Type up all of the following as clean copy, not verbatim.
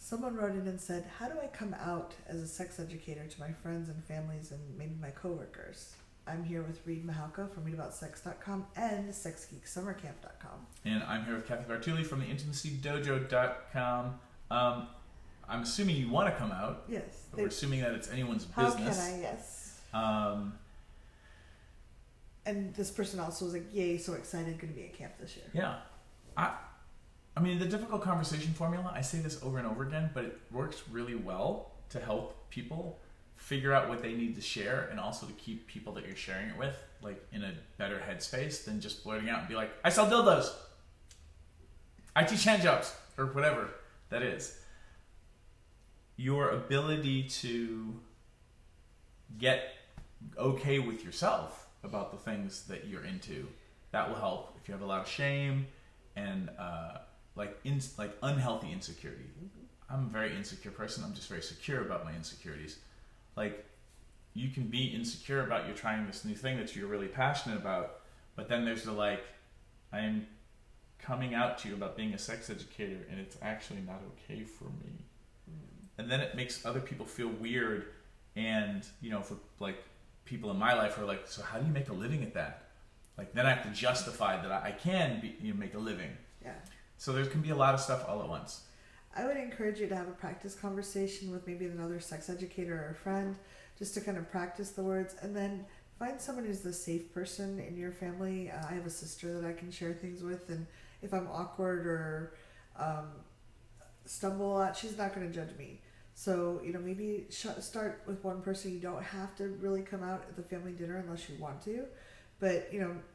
Someone wrote in and said, how do I come out as a sex educator to my friends and families and maybe my coworkers? I'm here with Reid Mahalka from readaboutsex.com and sexgeeksummercamp.com. And I'm here with Cathy from the intimacydojo.com. I'm assuming you want to come out. Yes. But we're assuming that it's anyone's How business. can I? Yes. And this person also was like, yay, so excited, going to be at camp this year. Yeah. I mean, the difficult conversation formula, I say this over and over again, but it works really well to help people figure out what they need to share, and also to keep people that you're sharing it with like in a better headspace than just blurting out and be like, I sell dildos, I teach hand jobs, or whatever that is. Your ability to get okay with yourself about the things that you're into, that will help. If you have a lot of shame and like unhealthy insecurity. I'm a very insecure person. I'm just very secure about my insecurities. Like, you can be insecure about you're trying this new thing that you're really passionate about, but then there's the like, I'm coming out to you about being a sex educator and it's actually not okay for me. And then it makes other people feel weird, and for like people in my life who are like, so how do you make a living at that? Like, then I have to justify that I can make a living. Yeah. So there can be a lot of stuff all at once. I would encourage you to have a practice conversation with maybe another sex educator or a friend, just to kind of practice the words, and then find someone who's the safe person in your family. I have a sister that I can share things with, and if I'm awkward or stumble a lot, she's not going to judge me. So, maybe start with one person. You don't have to really come out at the family dinner unless you want to. But,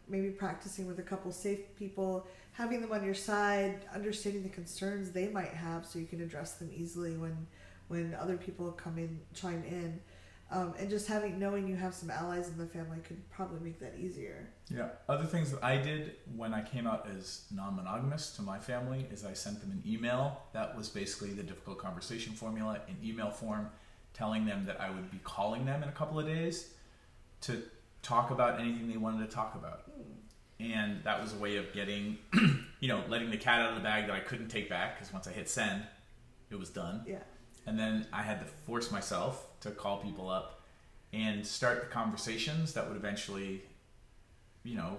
maybe practicing with a couple safe people, having them on your side, understanding the concerns they might have so you can address them easily when other people chime in. And just knowing you have some allies in the family could probably make that easier. Yeah. Other things that I did when I came out as non-monogamous to my family is I sent them an email. That was basically the difficult conversation formula in email form, telling them that I would be calling them in a couple of days to talk about anything they wanted to talk about. And that was a way of getting, letting the cat out of the bag that I couldn't take back, because once I hit send, it was done. Yeah. And then I had to force myself to call people up and start the conversations that would eventually,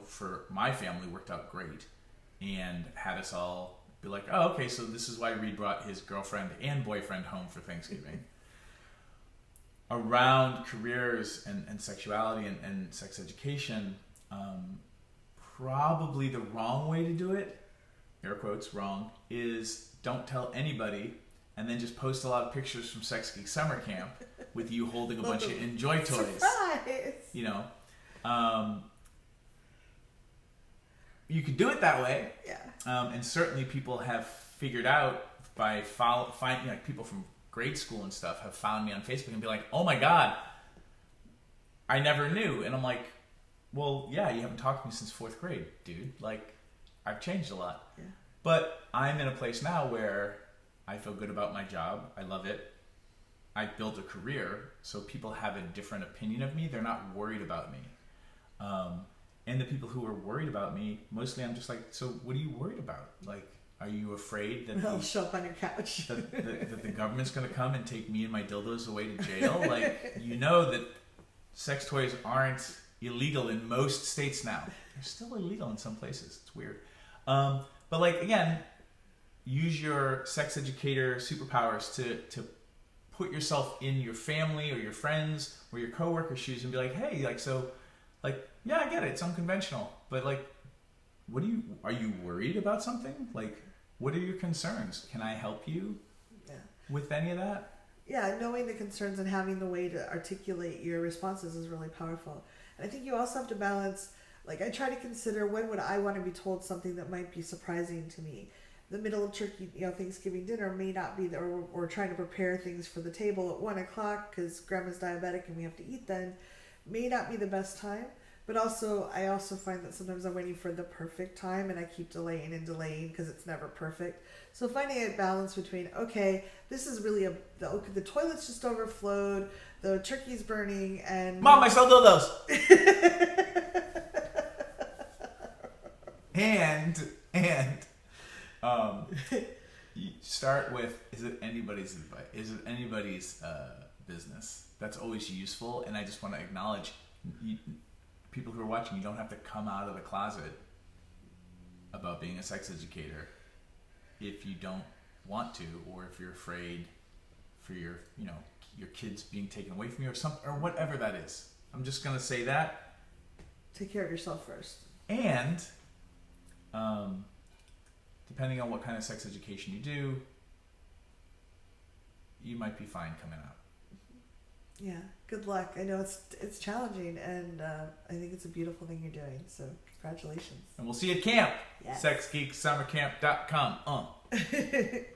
for my family, worked out great, and had us all be like, oh, okay, so this is why Reid brought his girlfriend and boyfriend home for Thanksgiving. Around careers and sexuality and sex education, probably the wrong way to do it, air quotes wrong, is don't tell anybody, and then just post a lot of pictures from Sex Geek Summer Camp with you holding a bunch of Enjoy toys. Surprise! You could do it that way. Yeah. And certainly people have figured out by finding, people from grade school and stuff have found me on Facebook and be like, oh my God, I never knew. And I'm like, well, yeah, you haven't talked to me since 4th grade, dude. Like, I've changed a lot. Yeah. But I'm in a place now where I feel good about my job. I love it. I built a career, so people have a different opinion of me. They're not worried about me. And the people who are worried about me, mostly I'm just like, so what are you worried about? Like, are you afraid that I'll show up on your couch? that the government's going to come and take me and my dildos away to jail? Like, that sex toys aren't illegal in most states now. They're still illegal in some places. It's weird. But again, use your sex educator superpowers to put yourself in your family or your friends or your coworkers' shoes and be like, hey, yeah, I get it. It's unconventional, but are you worried about something? Like, what are your concerns? Can I help you with any of that? Yeah, knowing the concerns and having the way to articulate your responses is really powerful. And I think you also have to balance, I try to consider, when would I want to be told something that might be surprising to me? The middle of turkey, Thanksgiving dinner may not be there, or trying to prepare things for the table at 1:00 because grandma's diabetic and we have to eat then, may not be the best time. But I also find that sometimes I'm waiting for the perfect time, and I keep delaying because it's never perfect. So finding a balance between, okay, this is really the toilet's just overflowed, the turkey's burning, and Mom, I sell dildos. and You start with, is it anybody's advice? Is it anybody's business? That's always useful, and I just want to acknowledge people who are watching, you don't have to come out of the closet about being a sex educator if you don't want to, or if you're afraid for your kids being taken away from you, or whatever that is. I'm just gonna say that. Take care of yourself first. And depending on what kind of sex education you do, you might be fine coming out. Yeah, good luck. I know it's challenging, and I think it's a beautiful thing you're doing. So congratulations. And we'll see you at camp. Yes. SexGeekSummerCamp.com.